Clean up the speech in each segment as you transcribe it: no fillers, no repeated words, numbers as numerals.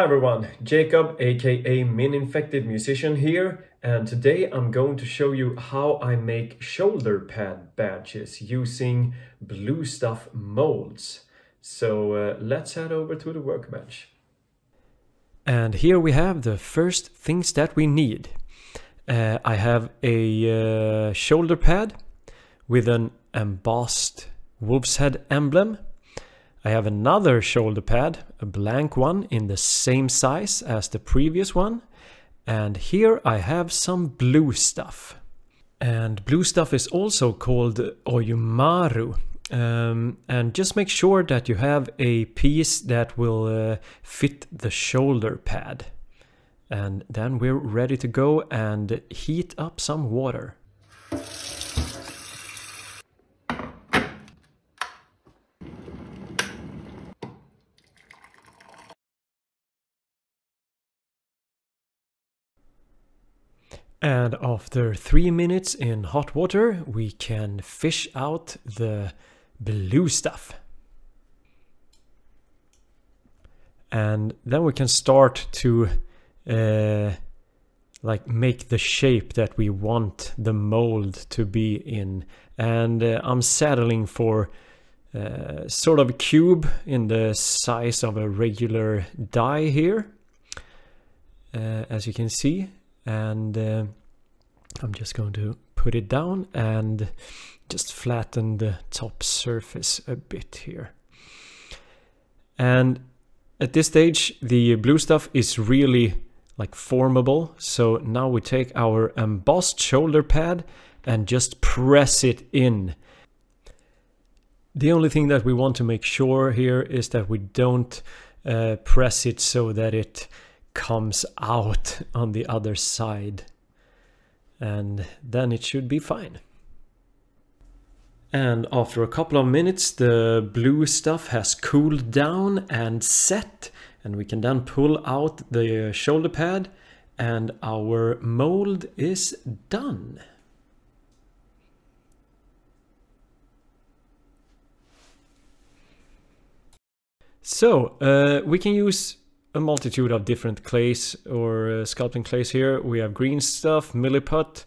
everyone, Jacob aka Min Infected Musician here, and today I'm going to show you how I make shoulder pad badges using blue stuff molds. So let's head over to the workbench. And here we have the first things that we need. I have a shoulder pad with an embossed wolf's head emblem. I have another shoulder pad, a blank one in the same size as the previous one. And here I have some blue stuff. And blue stuff is also called oyumaru. And just make sure that you have a piece that will fit the shoulder pad. And then we're ready to go and heat up some water. And after 3 minutes in hot water, we can fish out the blue stuff. And then we can start to make the shape that we want the mold to be in. And I'm settling for sort of a cube in the size of a regular die here, as you can see. And I'm just going to put it down and just flatten the top surface a bit here. And at this stage, the blue stuff is really like formable. So now we take our embossed shoulder pad and just press it in. The only thing that we want to make sure here is that we don't press it so that it comes out on the other side, and then it should be fine. And after a couple of minutes the blue stuff has cooled down and set, and we can then pull out the shoulder pad and our mold is done. So we can use a multitude of different clays or sculpting clays here. We have green stuff, milliput,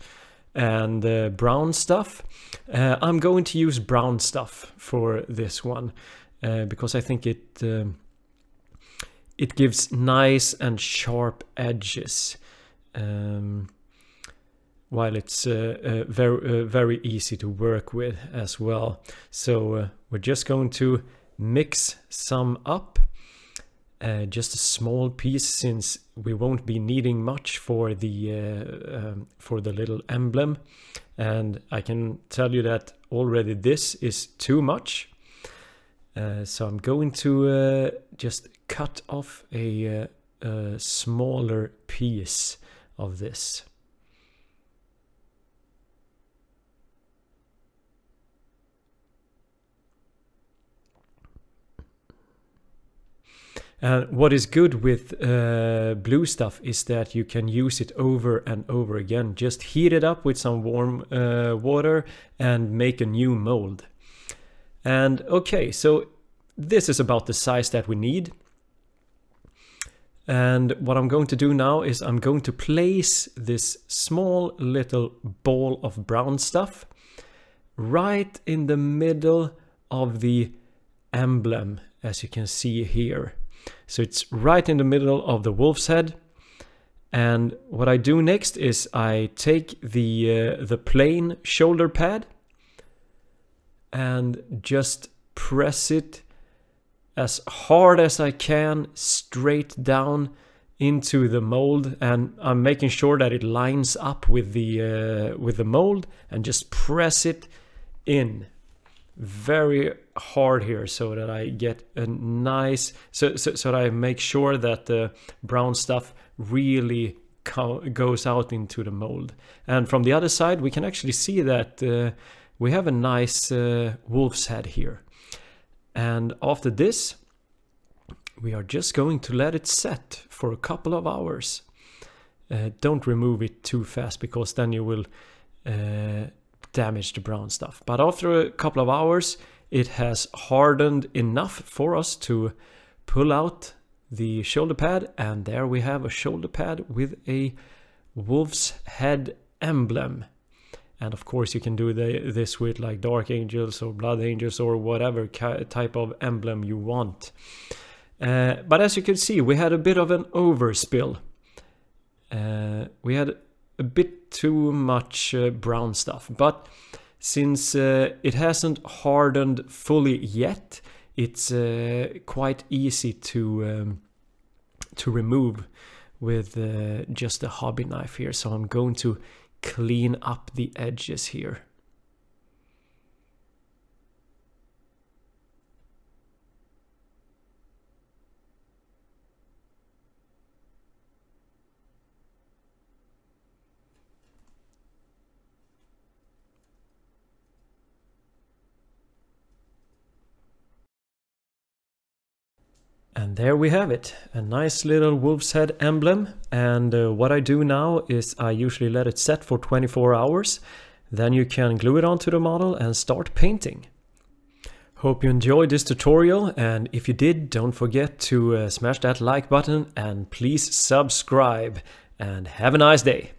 and brown stuff. I'm going to use brown stuff for this one because I think it gives nice and sharp edges, while it's very easy to work with as well. So we're just going to mix some up. Just a small piece, since we won't be needing much for the little emblem, and I can tell you that already this is too much. So I'm going to just cut off a smaller piece of this. And what is good with blue stuff is that you can use it over and over again. Just heat it up with some warm water and make a new mold. And okay, so this is about the size that we need. And what I'm going to do now is I'm going to place this small little ball of brown stuff right in the middle of the emblem, as you can see here. So it's right in the middle of the wolf's head. And what I do next is I take the plain shoulder pad and just press it as hard as I can straight down into the mold, and I'm making sure that it lines up with the mold, and just press it in very hard here so that I get a nice, so that I make sure that the brown stuff really goes out into the mold. And from the other side we can actually see that we have a nice wolf's head here. And after this we are just going to let it set for a couple of hours. Don't remove it too fast, because then you will damage the brown stuff. But after a couple of hours it has hardened enough for us to pull out the shoulder pad, and there we have a shoulder pad with a wolf's head emblem. And of course you can do this with like dark angels or blood angels or whatever type of emblem you want. But as you can see, we had a bit of an overspill. We had a bit too much brown stuff, but since it hasn't hardened fully yet, it's quite easy to remove with just a hobby knife here. So I'm going to clean up the edges here. And there we have it, a nice little wolf's head emblem. And what I do now is I usually let it set for 24 hours. Then you can glue it onto the model and start painting. Hope you enjoyed this tutorial, and if you did, don't forget to smash that like button and please subscribe, and have a nice day.